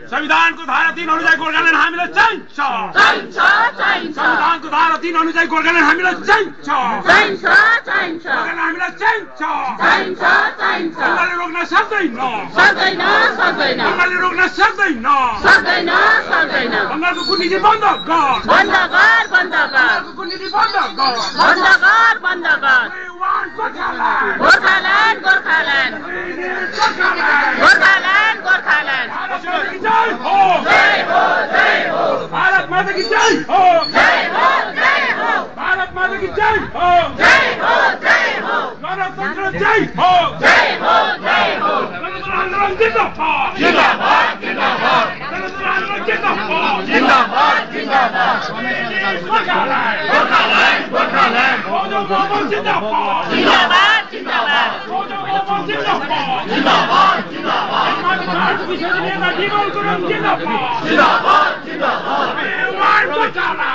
संविधानको धारा 3 अनुसार गोर्खाल्यान्ड हामीलाई चाहिन्छ संविधानको धारा 3 अनुसार गोर्खाल्यान्ड हामीलाई चाहिन्छ हामीलाई चाहिन्छ बङ्गालले रोक्न सक्दैन बङ्गालले रोक्न सक्दैन बङ्गालको कुटनीति बन्द गर बङ्गालको कुटनीति बन्द गर गोर्खाल्यान्ड भारत माता की जय हो भारत माता की जय हो गणतन्त्र जय हो गणतन्त्र आन्दोलन जिन्दाबाद गणतन्त्र आन्दोलन जिन्दाबाद जिंदाबाद